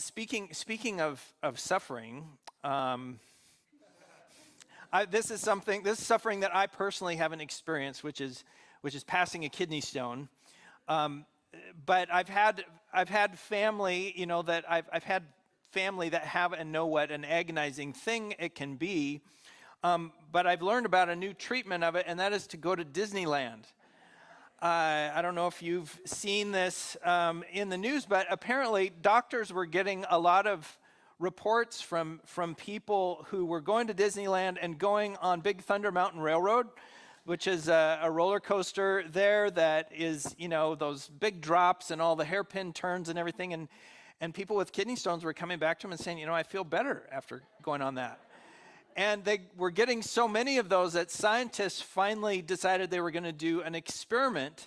Speaking of suffering, this is suffering that I personally haven't experienced, which is passing a kidney stone. But I've had family, I've had family that have and know what an agonizing thing it can be. But I've learned about a new treatment of it, and that is to go to Disneyland. I don't know if you've seen this in the news, but apparently doctors were getting a lot of reports from people who were going to Disneyland and going on Big Thunder Mountain Railroad, which is a roller coaster there that is, those big drops and all the hairpin turns and everything. And people with kidney stones were coming back to them and saying, I feel better after going on that. And they were getting so many of those that scientists finally decided they were going to do an experiment.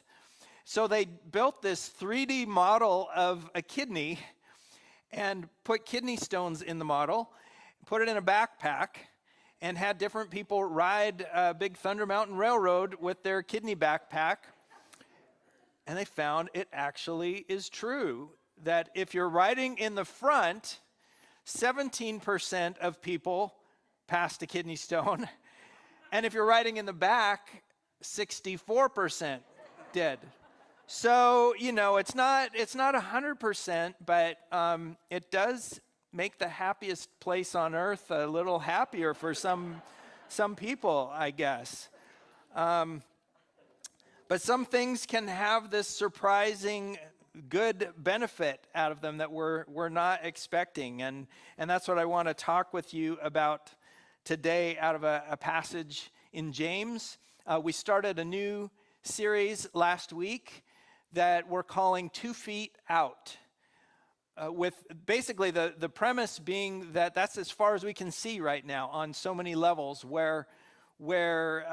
So they built this 3D model of a kidney and put kidney stones in the model, put it in a backpack, and had different people ride Big Thunder Mountain Railroad with their kidney backpack. And they found it actually is true that if you're riding in the front, 17% of people passed a kidney stone. And if you're riding in the back, 64% did. So, it's not 100%, but it does make the happiest place on earth a little happier for some people, I guess. But some things can have this surprising good benefit out of them that we're not expecting. And that's what I want to talk with you about today out of a passage in James. We started a new series last week that we're calling 2 Feet Out, with basically the premise being that that's as far as we can see right now on so many levels where we're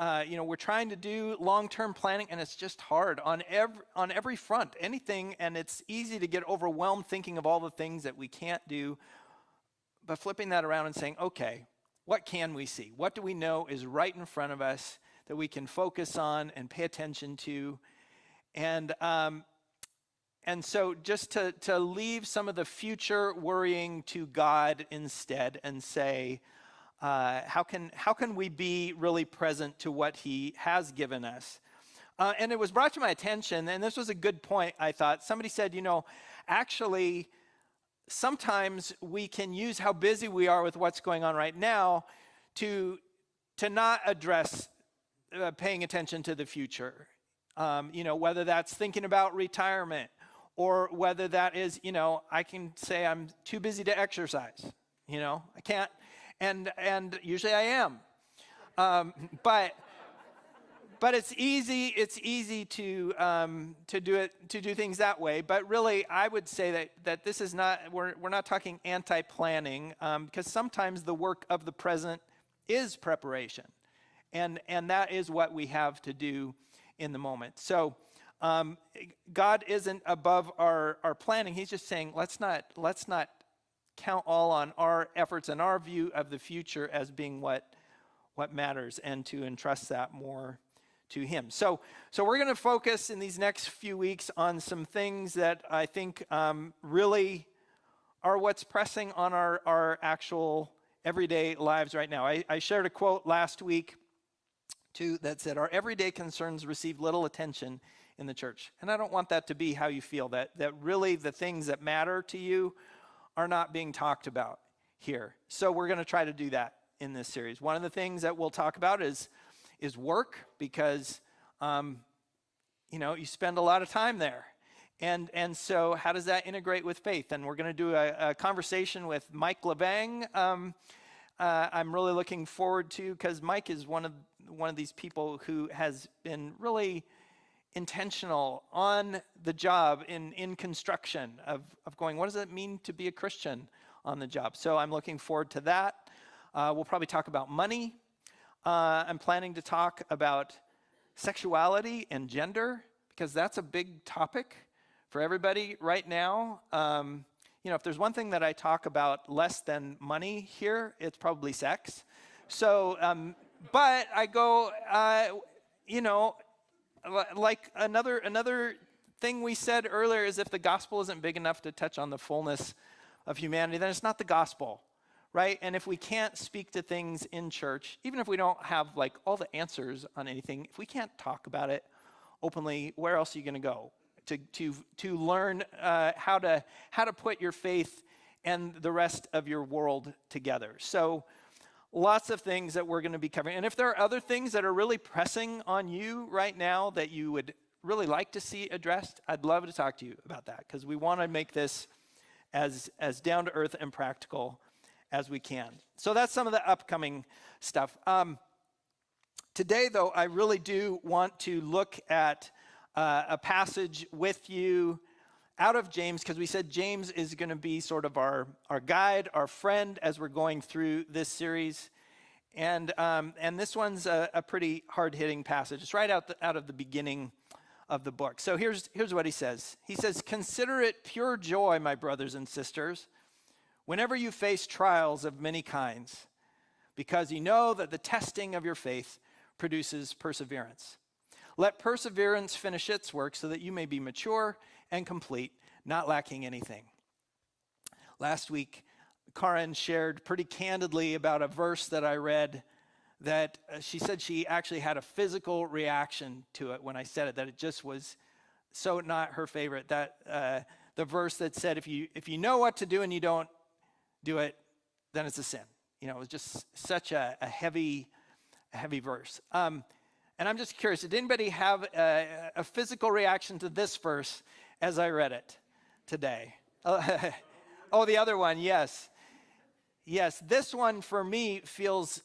trying to do long-term planning and it's just hard on every front, anything, and it's easy to get overwhelmed thinking of all the things that we can't do, but flipping that around and saying, okay, what can we see? What do we know is right in front of us that we can focus on and pay attention to? And so just to leave some of the future worrying to God instead and say, how can we be really present to what He has given us? And it was brought to my attention, and this was a good point, I thought. Somebody said, actually, sometimes we can use how busy we are with what's going on right now to not address paying attention to the future. Whether that's thinking about retirement or whether that is, I can say I'm too busy to exercise. I can't, and usually I am. But it's easy to do things that way. But really, I would say that this is not, we're not talking anti-planning, because sometimes the work of the present is preparation, and that is what we have to do in the moment. So God isn't above our planning. He's just saying let's not count all on our efforts and our view of the future as being what matters, and to entrust that more to Him. So we're going to focus in these next few weeks on some things that I think really are what's pressing on our actual everyday lives right now. I shared a quote last week too that said, our everyday concerns receive little attention in the church. And I don't want that to be how you feel, that really the things that matter to you are not being talked about here. So we're going to try to do that in this series. One of the things that we'll talk about is work, because you spend a lot of time there. And so how does that integrate with faith? And we're going to do a conversation with Mike Levang. I'm really looking forward to, because Mike is one of these people who has been really intentional on the job in construction of going, what does it mean to be a Christian on the job? So I'm looking forward to that. We'll probably talk about money. I'm planning to talk about sexuality and gender, because that's a big topic for everybody right now. If there's one thing that I talk about less than money here, it's probably sex. So, but I go, like another thing we said earlier is if the gospel isn't big enough to touch on the fullness of humanity, then it's not the gospel, right? And if we can't speak to things in church, even if we don't have like all the answers on anything, if we can't talk about it openly, where else are you going to go to learn how to put your faith and the rest of your world together? So lots of things that we're going to be covering. And if there are other things that are really pressing on you right now that you would really like to see addressed, I'd love to talk to you about that, because we want to make this as down to earth and practical as we can. So that's some of the upcoming stuff. Today, though, I really do want to look at a passage with you out of James, because we said James is going to be sort of our guide, our friend, as we're going through this series. And this one's a pretty hard-hitting passage. It's right out of the beginning of the book. So here's what he says. He says, "Consider it pure joy, my brothers and sisters, whenever you face trials of many kinds, because you know that the testing of your faith produces perseverance. Let perseverance finish its work so that you may be mature and complete, not lacking anything." Last week, Karen shared pretty candidly about a verse that I read that she said she actually had a physical reaction to it when I said it, that it just was so not her favorite. That the verse that said, if you know what to do and you don't do it, then it's a sin. It was just such a heavy verse. And I'm just curious, did anybody have a physical reaction to this verse as I read it today? Oh, the other one, yes. Yes, this one for me feels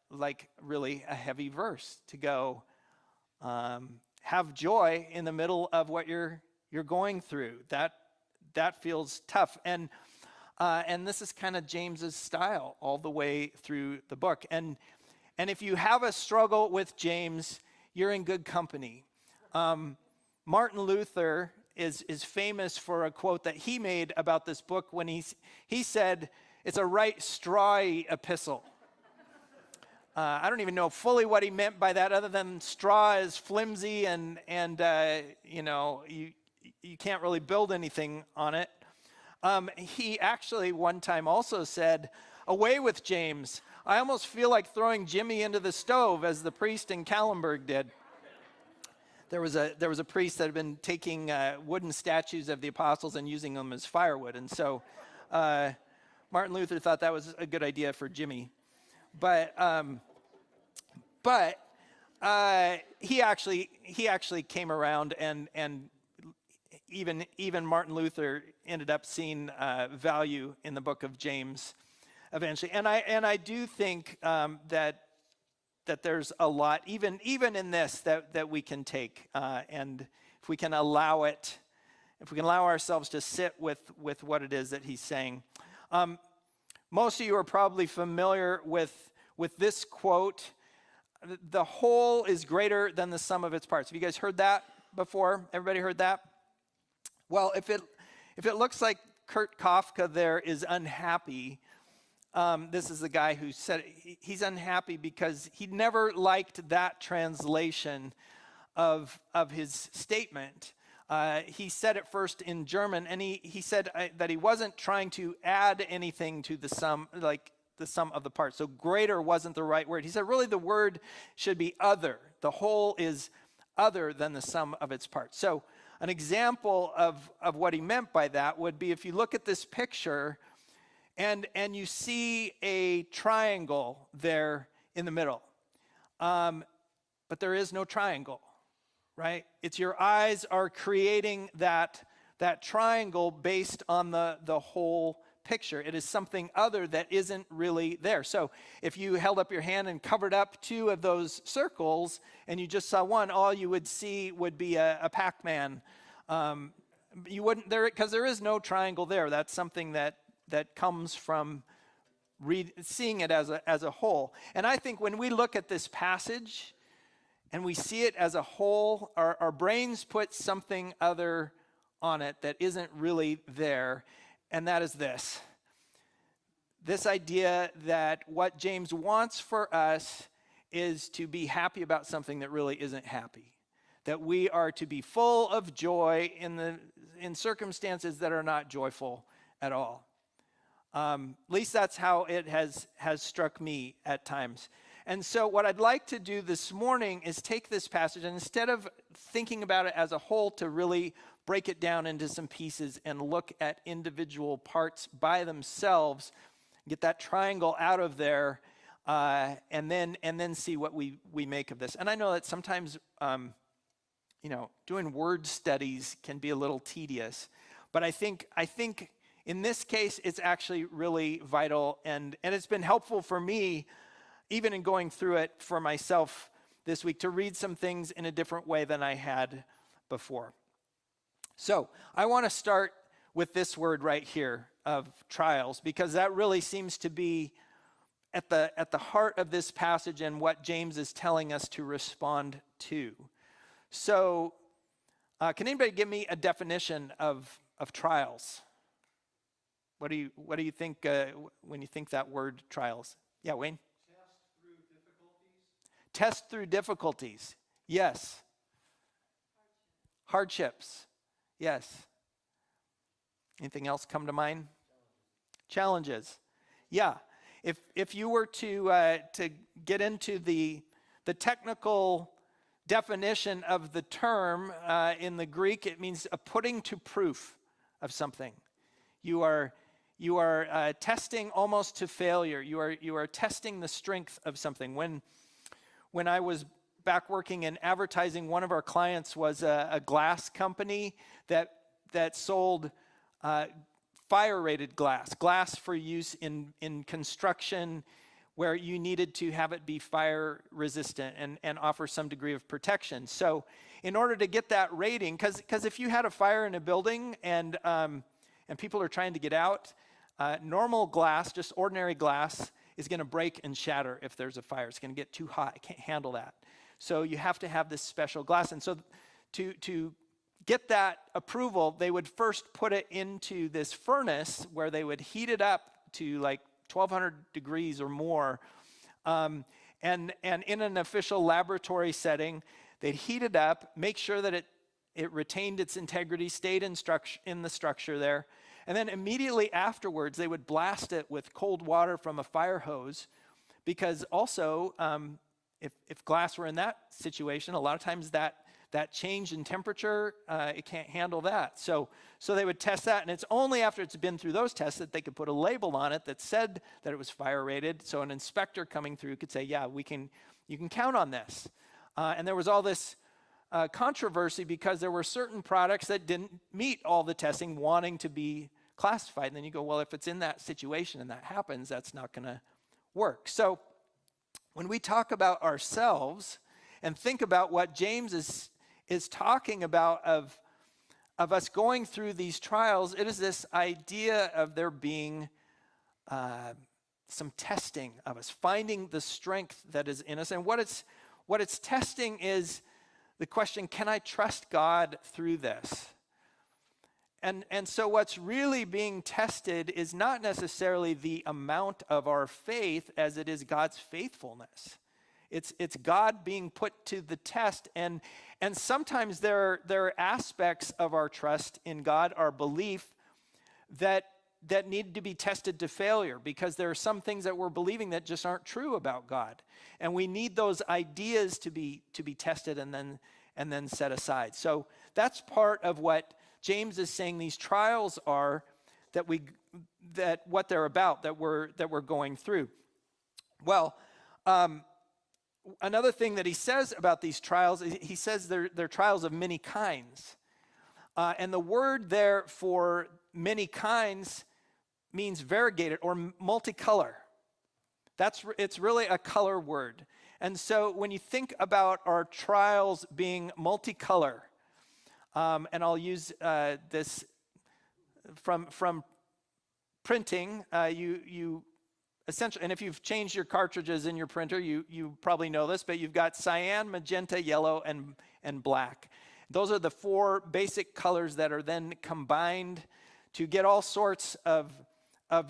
like really a heavy verse to go have joy in the middle of what you're going through. That feels tough. And this is kind of James's style all the way through the book. And if you have a struggle with James, you're in good company. Martin Luther is famous for a quote that he made about this book when he said, "It's a right strawy epistle." I don't even know fully what he meant by that, other than straw is flimsy and you can't really build anything on it. He actually one time also said, "Away with James. I almost feel like throwing Jimmy into the stove," as the priest in Kallenberg did. There was a priest that had been taking wooden statues of the apostles and using them as firewood, and so Martin Luther thought that was a good idea for Jimmy. But he actually came around, and even Martin Luther ended up seeing value in the book of James eventually. And I do think that there's a lot, even in this, that we can take, and if we can allow it, if we can allow ourselves to sit with what it is that he's saying. Most of you are probably familiar with this quote: "The whole is greater than the sum of its parts." Have you guys heard that before? Everybody heard that? Well, if it looks like Kurt Kafka there is unhappy, this is the guy who said it. He's unhappy because he never liked that translation of his statement. He said it first in German, and he said that he wasn't trying to add anything to the sum, like the sum of the parts. So greater wasn't the right word. He said really the word should be other. The whole is other than the sum of its parts. So an example of what he meant by that would be if you look at this picture and you see a triangle there in the middle, but there is no triangle, right? It's your eyes are creating that triangle based on the whole picture. It is something other that isn't really there. So if you held up your hand and covered up two of those circles and you just saw one, all you would see would be a Pac-Man. You wouldn't there, because there is no triangle there. That's something that comes from seeing it as a whole. And I think when we look at this passage and we see it as a whole, our brains put something other on it that isn't really there. And that is this idea that what James wants for us is to be happy about something that really isn't happy. That we are to be full of joy in circumstances that are not joyful at all. At least that's how it has struck me at times. And so what I'd like to do this morning is take this passage, and instead of thinking about it as a whole, to really break it down into some pieces and look at individual parts by themselves, get that triangle out of there, and then see what we make of this. And I know that sometimes doing word studies can be a little tedious, but I think in this case it's actually really vital, and it's been helpful for me, even in going through it for myself this week, to read some things in a different way than I had before. So I want to start with this word right here of trials, because that really seems to be at the heart of this passage and what James is telling us to respond to. So can anybody give me a definition of trials? What do you think when you think that word trials? Yeah, Wayne? Test through difficulties. Yes. Hardships. Yes. Anything else come to mind? Challenges. Yeah. If you were to get into the technical definition of the term in the Greek, it means a putting to proof of something. You are testing almost to failure. You are testing the strength of something. When I was back working in advertising, one of our clients was a glass company that sold fire-rated glass for use in construction, where you needed to have it be fire resistant and offer some degree of protection. So in order to get that rating, because if you had a fire in a building and people are trying to get out, normal glass, just ordinary glass, is going to break and shatter if there's a fire. It's going to get too hot. It can't handle that. So you have to have this special glass. And so to get that approval, they would first put it into this furnace where they would heat it up to like 1,200 degrees or more. And in an official laboratory setting, they'd heat it up, make sure that it retained its integrity, stayed in the structure there. And then immediately afterwards, they would blast it with cold water from a fire hose, because also, if glass were in that situation, a lot of times that change in temperature, it can't handle that. So they would test that, and it's only after it's been through those tests that they could put a label on it that said that it was fire rated. So an inspector coming through could say, yeah, you can count on this. And there was all this controversy because there were certain products that didn't meet all the testing, wanting to be classified. And then you go, well, if it's in that situation and that happens, that's not going to work. So when we talk about ourselves and think about what James is talking about of us going through these trials, it is this idea of there being some testing of us, finding the strength that is in us. And what it's testing is the question, can I trust God through this? And so what's really being tested is not necessarily the amount of our faith as it is God's faithfulness. It's God being put to the test, and sometimes there are aspects of our trust in God, our belief, that need to be tested to failure, because there are some things that we're believing that just aren't true about God, and we need those ideas to be tested and then set aside. So that's part of what James is saying these trials are, that what they're about, that we're going through. Well, another thing that he says about these trials, he says they're trials of many kinds. And the word there for many kinds means variegated or multicolor. It's really a color word. And so when you think about our trials being multicolor, and I'll use this from printing, you essentially, and if you've changed your cartridges in your printer, you probably know this, but you've got cyan, magenta, yellow, and black. Those are the four basic colors that are then combined to get all sorts of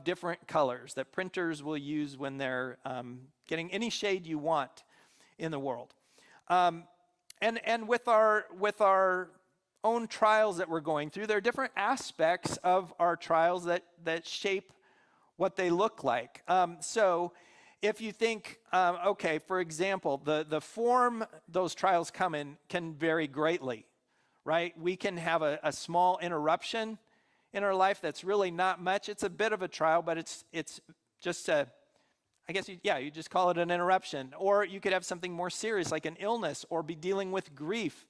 different colors that printers will use when they're getting any shade you want in the world. And with our own trials that we're going through, there are different aspects of our trials that shape what they look like. So if you think, okay, for example, the form those trials come in can vary greatly, right? We can have a small interruption in our life that's really not much. It's a bit of a trial, but it's just I guess, you just call it an interruption. Or you could have something more serious like an illness, or be dealing with grief,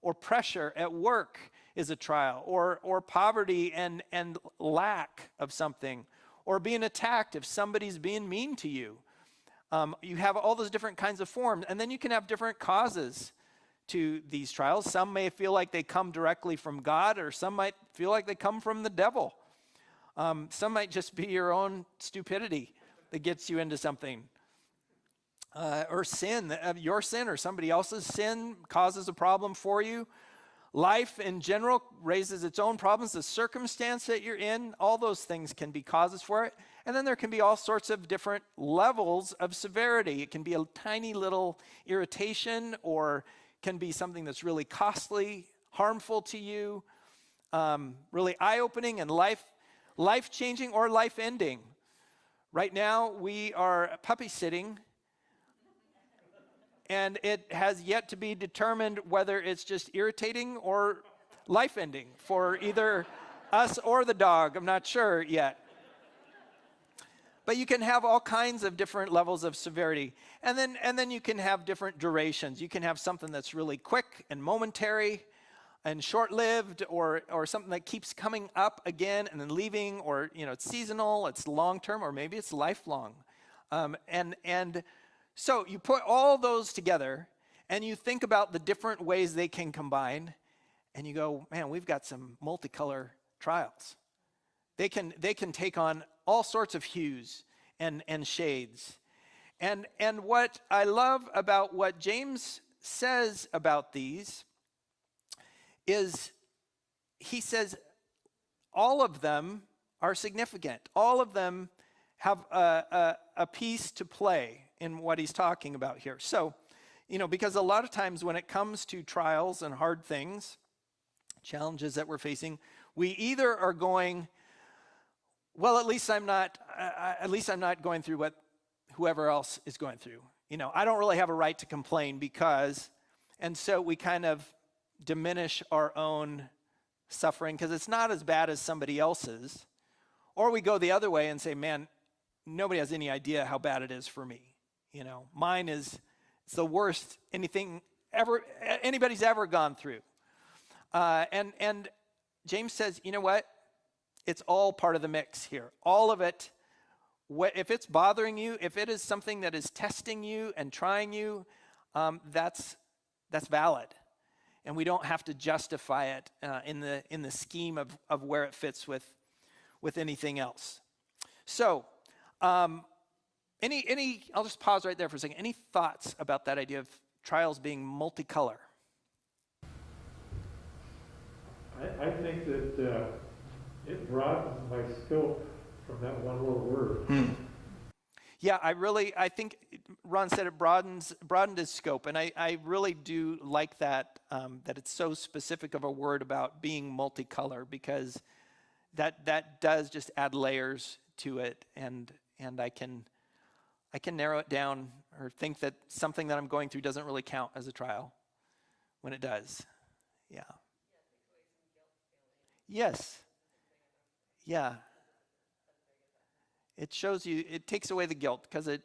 or pressure at work is a trial, or poverty and lack of something, or being attacked if somebody's being mean to you. You have all those different kinds of forms, and then you can have different causes to these trials. Some may feel like they come directly from God, or some might feel like they come from the devil. Some might just be your own stupidity that gets you into something. Or sin, your sin or somebody else's sin causes a problem for you. Life in general raises its own problems. The circumstance that you're in, all those things can be causes for it. And then there can be all sorts of different levels of severity. It can be a tiny little irritation, or can be something that's really costly, harmful to you, really eye-opening and life-changing or life-ending. Right now, we are puppy sitting, and it has yet to be determined whether it's just irritating or life-ending for either us or the dog. I'm not sure yet. But you can have all kinds of different levels of severity. And then you can have different durations. You can have something that's really quick and momentary and short-lived, or something that keeps coming up again and then leaving, or it's seasonal, it's long-term, or maybe it's lifelong. And so you put all those together and you think about the different ways they can combine, and you go, man, we've got some multicolor trials. They can take on all sorts of hues and shades. And what I love about what James says about these is he says all of them are significant. All of them have a piece to play in what he's talking about here. So, because a lot of times when it comes to trials and hard things, challenges that we're facing, we either are going, well, at least I'm not going through what whoever else is going through. I don't really have a right to complain because, and so we kind of diminish our own suffering because it's not as bad as somebody else's. Or we go the other way and say, man, nobody has any idea how bad it is for me. Mine it's the worst anybody's ever gone through. And James says, you know what? It's all part of the mix here. All of it. If it's bothering you, if it is something that is testing you and trying you, that's valid. And we don't have to justify it in the scheme of where it fits with anything else. So, I'll just pause right there for a second. Any thoughts about that idea of trials being multicolor? I think that it broadens my scope from that one little word. Yeah, I think Ron said it broadened his scope, and I really do like that, that it's so specific of a word about being multicolor, because that does just add layers to it, and I can narrow it down, or think that something that I'm going through doesn't really count as a trial when it does. Yeah. Yes. Yeah. It shows you, it takes away the guilt, because it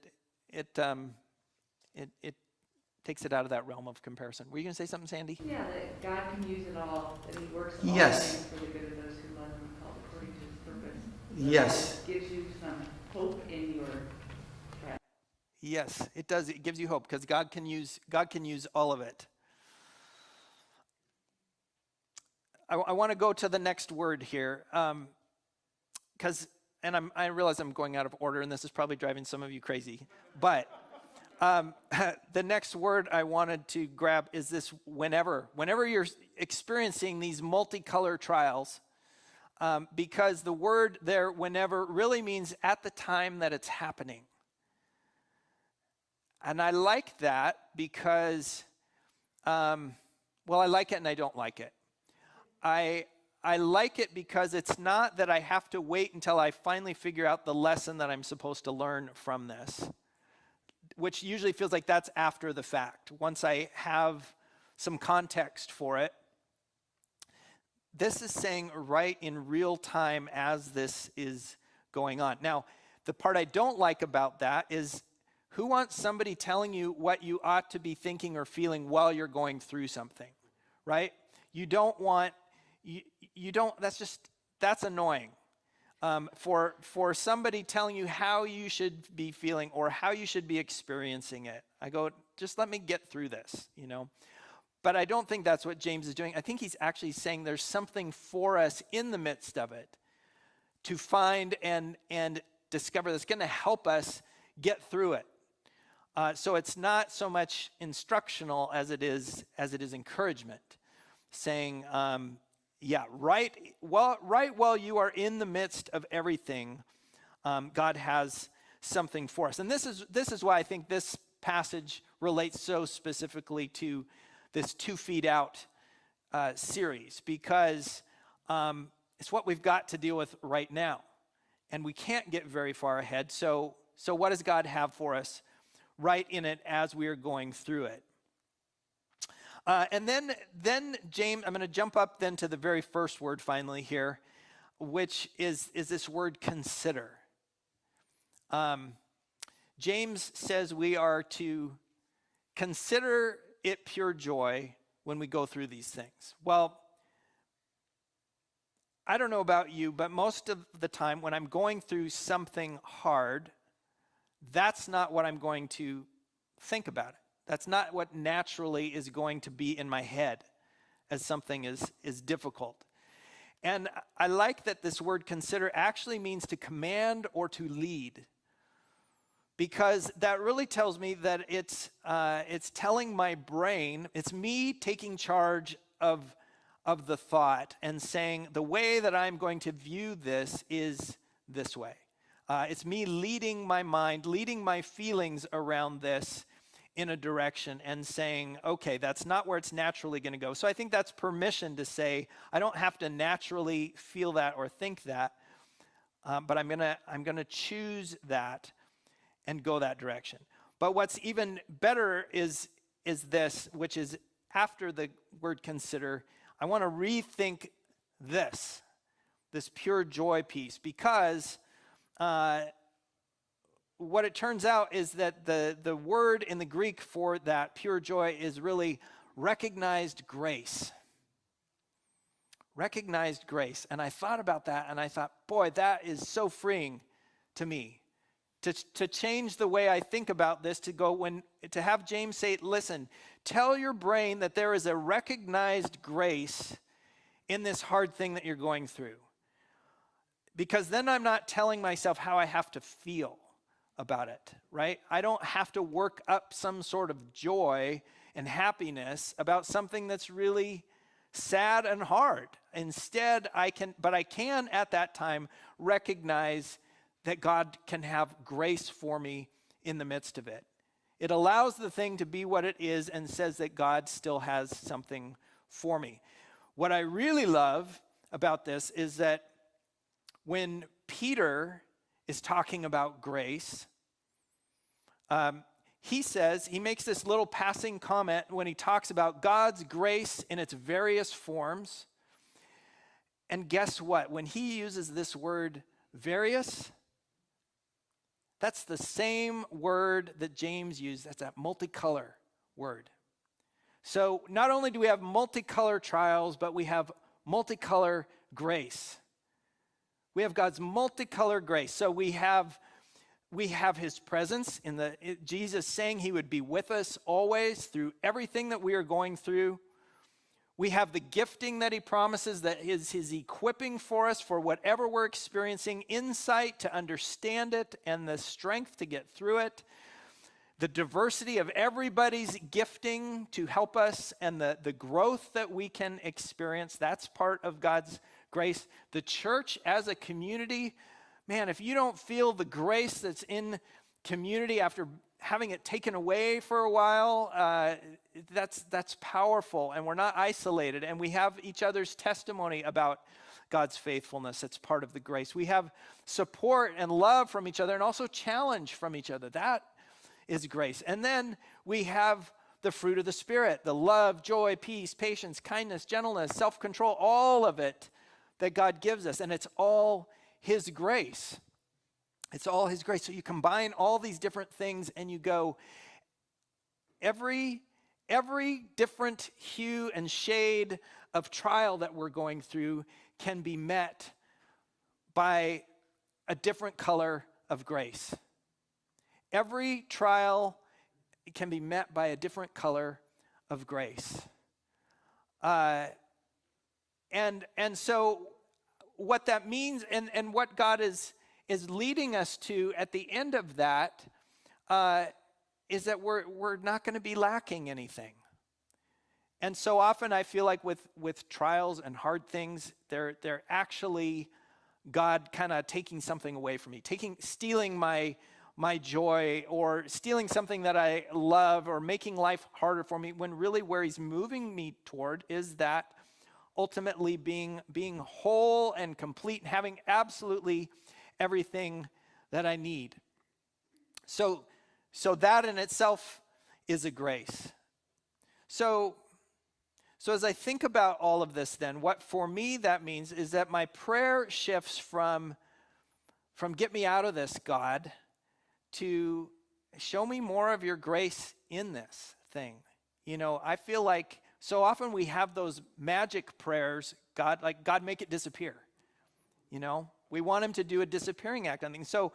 takes it out of that realm of comparison. Were you going to say something, Sandy? Yeah, that God can use it all, that He works all Yes. things for the good of those who love Him, called according to His purpose. Yes. It gives you some hope in your trial. Yes, it does. It gives you hope, because God can use all of it. I want to go to the next word here, because. And I realize I'm going out of order, and this is probably driving some of you crazy. But the next word I wanted to grab is this whenever. Whenever you're experiencing these multicolor trials, because the word there, whenever, really means at the time that it's happening. And I like that because, I like it and I don't like it. I like it because it's not that I have to wait until I finally figure out the lesson that I'm supposed to learn from this, which usually feels like that's after the fact. Once I have some context for it, this is saying right in real time as this is going on. Now, the part I don't like about that is, who wants somebody telling you what you ought to be thinking or feeling while you're going through something, right? You don't want, you don't, that's annoying. For somebody telling you how you should be feeling or how you should be experiencing it. I go, just let me get through this, But I don't think that's what James is doing. I think he's actually saying there's something for us in the midst of it to find and discover that's going to help us get through it. So it's not so much instructional as it is encouragement, saying, right while you are in the midst of everything, God has something for us. And this is why I think this passage relates so specifically to this 2 Feet Out series, because it's what we've got to deal with right now, and we can't get very far ahead. So what does God have for us right in it as we are going through it? And then James, I'm going to jump up then to the very first word finally here, which is this word consider. James says we are to consider it pure joy when we go through these things. Well, I don't know about you, but most of the time when I'm going through something hard, that's not what I'm going to think about it. That's not what naturally is going to be in my head as something is difficult. And I like that this word consider actually means to command or to lead, because that really tells me that it's telling my brain, it's me taking charge of the thought and saying the way that I'm going to view this is this way. It's me leading my mind, leading my feelings around this in a direction and saying, okay, that's not where it's naturally going to go. So I think that's permission to say, I don't have to naturally feel that or think that, but I'm gonna choose that and go that direction. But what's even better is this, which is after the word consider, I want to rethink this pure joy piece, because what it turns out is that the word in the Greek for that pure joy is really recognized grace. Recognized grace. And I thought about that and I thought, boy, that is so freeing to me. To change the way I think about this, to have James say, listen, tell your brain that there is a recognized grace in this hard thing that you're going through. Because then I'm not telling myself how I have to feel about it, right? I don't have to work up some sort of joy and happiness about something that's really sad and hard. Instead, I can at that time recognize that God can have grace for me in the midst of it. It allows the thing to be what it is and says that God still has something for me. What I really love about this is that when Peter is talking about grace, he makes this little passing comment when he talks about God's grace in its various forms. And guess what? When he uses this word various, that's the same word that James used. That's that multicolor word. So not only do we have multicolor trials, but we have multicolor grace. We have God's multicolor grace. So we have his presence in Jesus saying he would be with us always through everything that we are going through. We have the gifting that he promises, that is his equipping for us for whatever we're experiencing, insight to understand it and the strength to get through it. The diversity of everybody's gifting to help us and the growth that we can experience, that's part of God's grace. The church as a community, man, if you don't feel the grace that's in community after having it taken away for a while, that's powerful, and we're not isolated, and we have each other's testimony about God's faithfulness. It's part of the grace. We have support and love from each other, and also challenge from each other. That is grace. And then we have the fruit of the Spirit, the love, joy, peace, patience, kindness, gentleness, self-control, all of it that God gives us, and it's all His grace. It's all His grace. So you combine all these different things and you go, every different hue and shade of trial that we're going through can be met by a different color of grace. Every trial can be met by a different color of grace. And so what that means and what God is leading us to at the end of that is that we're not going to be lacking anything. And so often I feel like with trials and hard things, they're actually God kind of taking something away from me, stealing my joy, or stealing something that I love, or making life harder for me, when really where He's moving me toward is that ultimately being whole and complete, and having absolutely everything that I need. So that in itself is a grace. So as I think about all of this, then, what for me that means is that my prayer shifts from get me out of this, God, to show me more of your grace in this thing. I feel like so often we have those magic prayers, God make it disappear. We want Him to do a disappearing act on things. So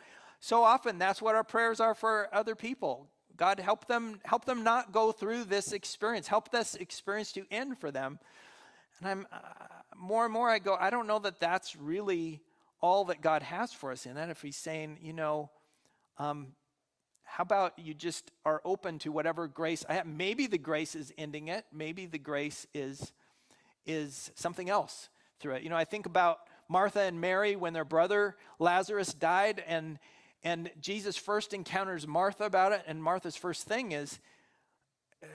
often that's what our prayers are for other people. God, help them not go through this experience. Help this experience to end for them. And I'm more and more I go, I don't know that that's really all that God has for us in that. If He's saying, how about you just are open to whatever grace I have? Maybe the grace is ending it. Maybe the grace is something else through it. I think about Martha and Mary when their brother Lazarus died, and Jesus first encounters Martha about it, and Martha's first thing is,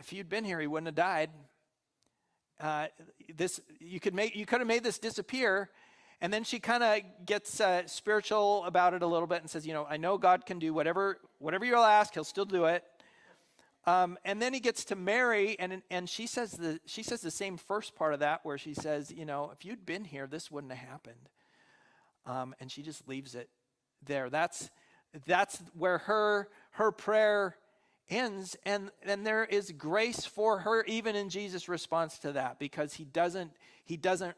if you'd been here, he wouldn't have died. You could have made this disappear. And then she kind of gets spiritual about it a little bit and says, I know God can do whatever you'll ask, He'll still do it. And then he gets to Mary, and she says the same first part of that, where she says, if you'd been here, this wouldn't have happened. And she just leaves it there. That's where her prayer ends, and there is grace for her even in Jesus' response to that, because he doesn't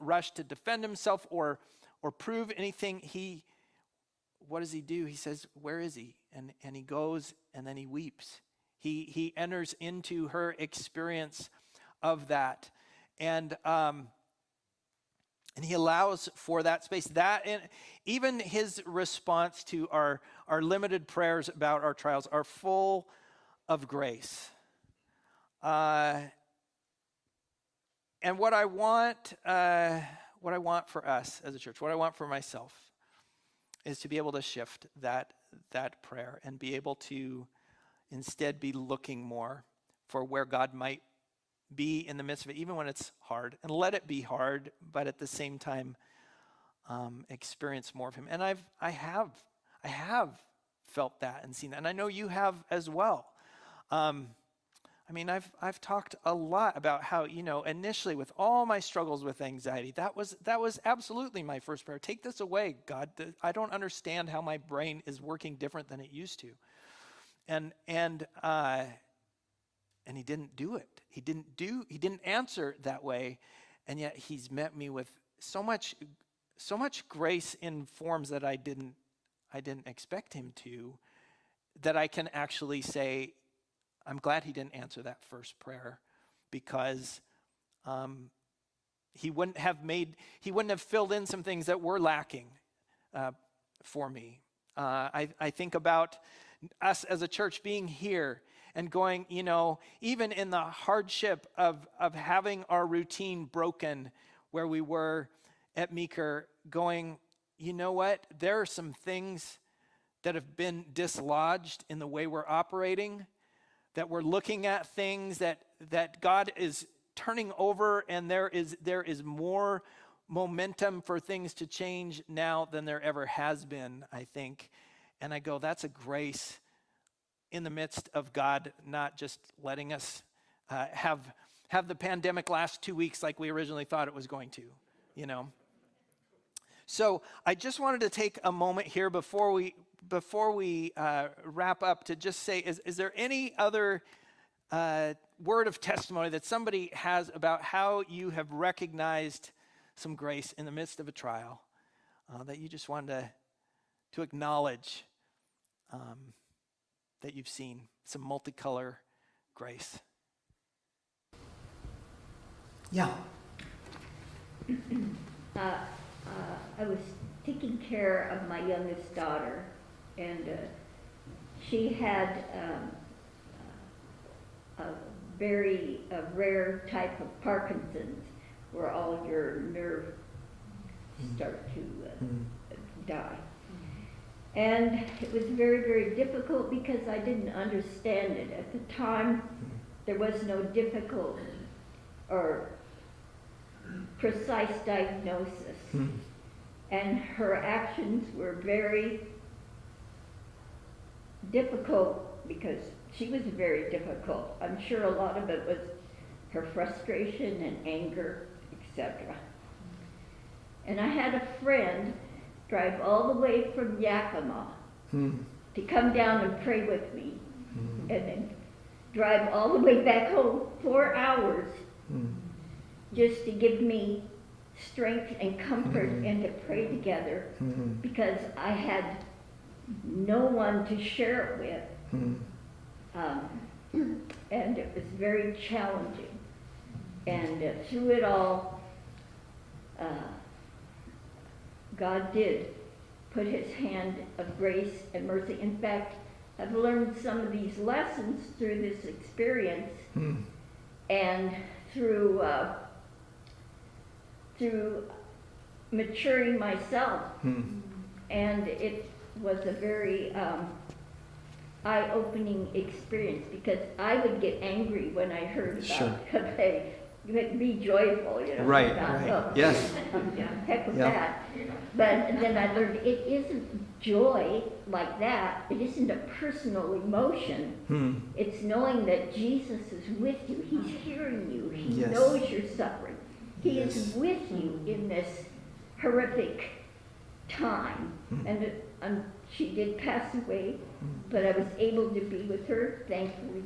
rush to defend himself or prove anything. What does he do? He says, where is he? And he goes, and then he weeps. He enters into her experience of that, and he allows for that space. That, and even his response to our limited prayers about our trials are full of grace. And what I want for us as a church, what I want for myself, is to be able to shift that prayer and be able to instead be looking more for where God might be in the midst of it, even when it's hard, and let it be hard, but at the same time experience more of Him. And I have felt that and seen that, and I know you have as well. I've talked a lot about how, initially with all my struggles with anxiety, that was absolutely my first prayer. Take this away, God. I don't understand how my brain is working different than it used to. And he didn't do it. He didn't answer that way, and yet He's met me with so much grace in forms that I didn't expect Him to, that I can actually say, I'm glad He didn't answer that first prayer, because He wouldn't have filled in some things that were lacking for me. I think about us as a church being here and going, even in the hardship of having our routine broken where we were at Meeker, going, you know what? There are some things that have been dislodged in the way we're operating, that we're looking at things that God is turning over, and there is more momentum for things to change now than there ever has been, I think. And I go, that's a grace in the midst of God not just letting us have the pandemic last 2 weeks like we originally thought it was going to, you know. So I just wanted to take a moment here before we wrap up to just say, is there any other word of testimony that somebody has about how you have recognized some grace in the midst of a trial that you just wanted to acknowledge that you've seen some multicolor grace? Yeah. I was taking care of my youngest daughter, and she had a very rare type of Parkinson's, where all your nerves start to die. And it was very, very difficult because I didn't understand it. At the time, there was no difficult or precise diagnosis. And her actions were very difficult because she was very difficult. I'm sure a lot of it was her frustration and anger, etc. And I had a friend drive all the way from Yakima to come down and pray with me, and then drive all the way back home 4 hours just to give me strength and comfort and to pray together, because I had no one to share it with. And it was very challenging. And through it all, God did put his hand of grace and mercy. In fact, I've learned some of these lessons through this experience and through maturing myself. And it was a very eye-opening experience, because I would get angry when I heard about hey, you had to be joyful, you know. Right, yes. Heck with that. But then I learned it isn't joy like that. It isn't a personal emotion. It's knowing that Jesus is with you. He's hearing you. He knows you're suffering. He is with you in this horrific time. And she did pass away, but I was able to be with her, thankfully,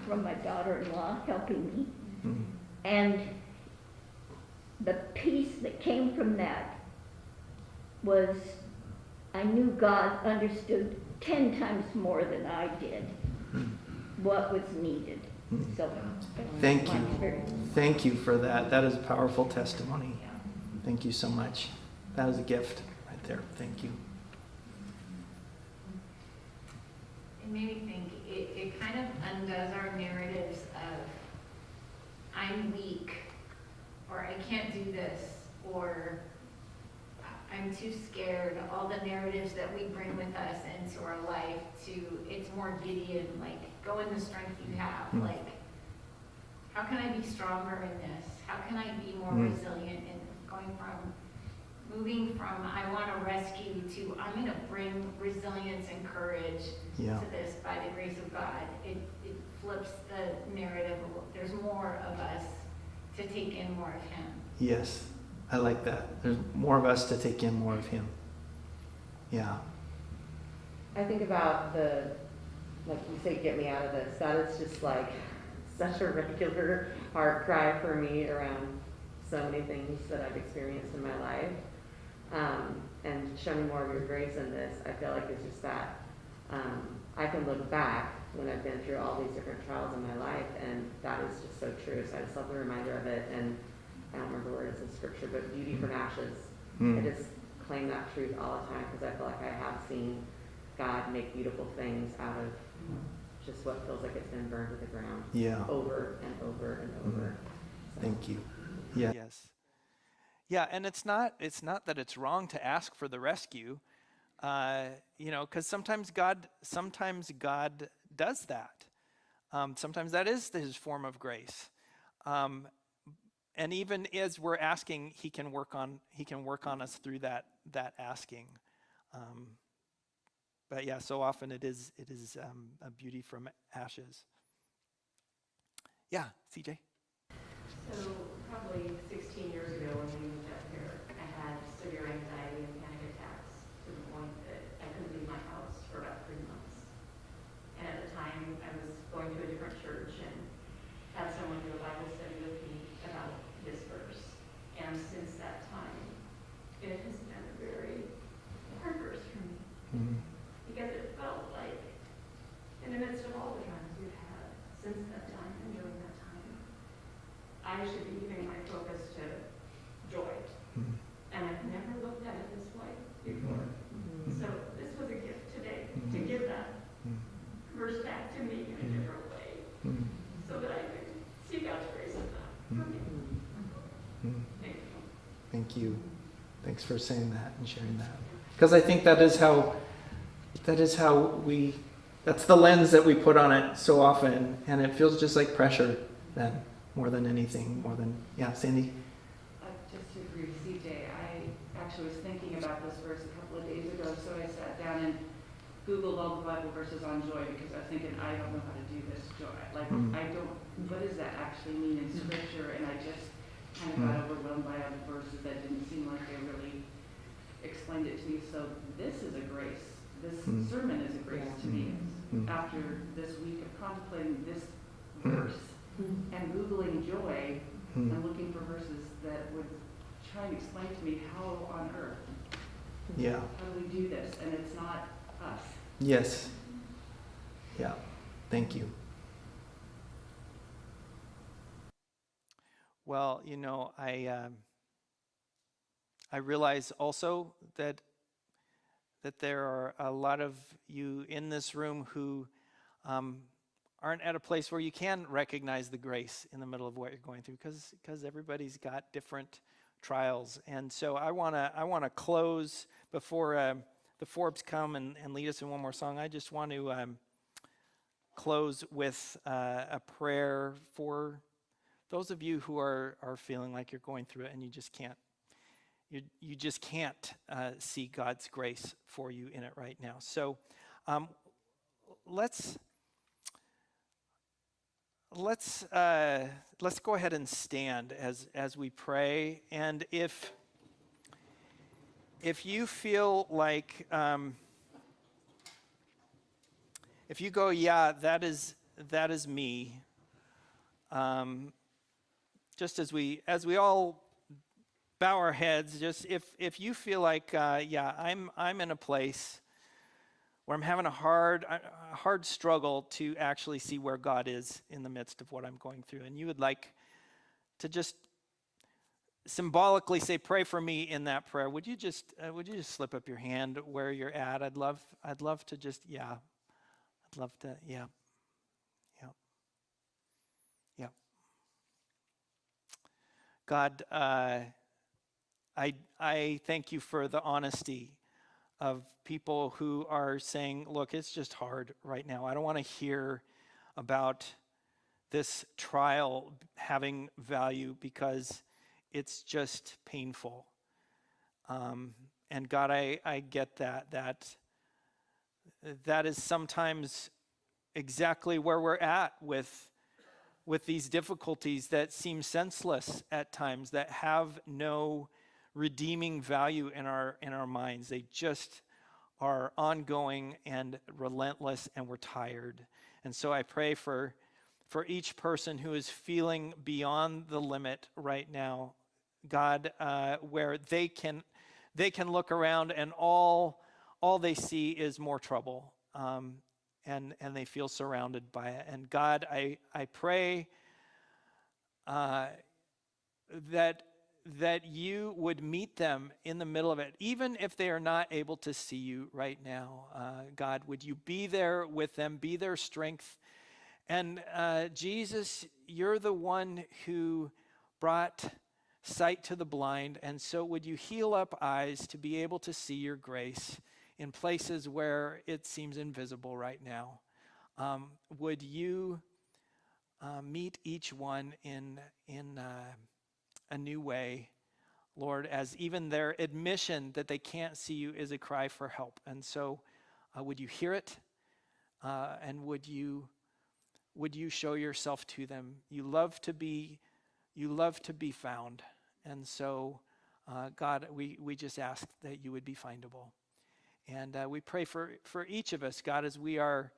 from my daughter-in-law helping me. And the peace that came from that was, I knew God understood 10 times more than I did what was needed. So thank you. Thank you for that. That is a powerful testimony. Thank you so much. That was a gift right there. Thank you. It made me think, it kind of undoes our narratives of I'm weak, or I can't do this, or I'm too scared. All the narratives that we bring with us into our life to, it's more Gideon, like, go in the strength you have. Like, how can I be stronger in this? How can I be more resilient in going from moving from I want to rescue to I'm going to bring resilience and courage to this by the grace of God. It flips the narrative. There's more of us to take in more of him. Yes, I like that. There's more of us to take in more of him. Yeah. I think about like you say, get me out of this. That is just like such a regular heart cry for me around so many things that I've experienced in my life. And show me more of your grace in this. I feel like it's just that I can look back when I've been through all these different trials in my life, and that is just so true. So I just love the reminder of it, and I don't remember where it is in scripture, but beauty for ashes. I just claim that truth all the time, because I feel like I have seen God make beautiful things out of just what feels like it's been burned to the ground. Over and over and over. So. Thank you. Yes. Yeah, and it's not that it's wrong to ask for the rescue. Because sometimes God does that. Sometimes that is his form of grace. And even as we're asking, he can work on us through that asking. But yeah, so often it is a beauty from ashes. Yeah, CJ. So probably 16 years ago when we moved up here, I had severe anxiety and panic attacks to the point that I couldn't leave my house for about 3 months. And at the time, I was going to a different church and had someone do a Bible study with me about this verse. And since that time, it has been a very hard verse for me. Mm-hmm. Because it felt like, in the midst of all the times we've had since that time and during that time, I should be giving my focus to joy. Mm-hmm. And I've never looked at it this way before. Mm-hmm. So this was a gift today to Mm-hmm. give that Mm-hmm. verse back to me in a different way Mm-hmm. so that I can see God's grace in that for me. Mm-hmm. Thank you. Thank you. Thanks for saying that and sharing that. Because I think that's the lens that we put on it so often, and it feels just like pressure then, more than anything, yeah, Sandy? Just to agree with CJ, I actually was thinking about this verse a couple of days ago, so I sat down and Googled all the Bible verses on joy because I was thinking, I don't know how to do this joy. What does that actually mean in Scripture? And I just kind of got overwhelmed by other verses that didn't seem like they really explained it to me. So this is a grace. This sermon is a grace to me. After this week of contemplating this verse and Googling joy and looking for verses that would try and explain to me how on earth, Yeah. how do we do this? And it's not us. Yes. Yeah. Thank you. Well, I realize also that there are a lot of you in this room who aren't at a place where you can recognize the grace in the middle of what you're going through, because everybody's got different trials. And so I want to close before the Forbes come and lead us in one more song. I just want to close with a prayer for those of you who are feeling like you're going through it and you just can't see God's grace for you in it right now. So let's go ahead and stand as we pray. And if you feel like if you go, yeah, that is me. Just as we all bow our heads, just if you feel like, yeah, I'm in a place where I'm having a hard struggle to actually see where God is in the midst of what I'm going through, and you would like to just symbolically say, "Pray for me" in that prayer, would you just slip up your hand where you're at? I'd love to just, yeah, I'd love to, yeah. God, I thank you for the honesty of people who are saying, look, it's just hard right now. I don't want to hear about this trial having value because it's just painful. And God, I get that is sometimes exactly where we're at with these difficulties that seem senseless at times, that have no redeeming value in our minds. They just are ongoing and relentless, and we're tired. And so I pray for each person who is feeling beyond the limit right now, God, where they can look around and all they see is more trouble. And they feel surrounded by it. And God, I pray that you would meet them in the middle of it, even if they are not able to see you right now. God, would you be there with them, be their strength? And Jesus, you're the one who brought sight to the blind, and so would you heal up eyes to be able to see your grace in places where it seems invisible right now. Would you meet each one in a new way, Lord, as even their admission that they can't see you is a cry for help. And so would you hear it? And would you show yourself to them? You love to be found. And so, God, we just ask that you would be findable. And we pray for each of us, God, as we are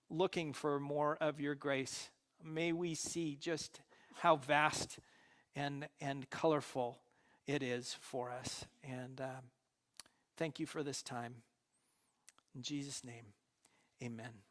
looking for more of your grace. May we see just how vast and colorful it is for us. And thank you for this time. In Jesus' name, amen.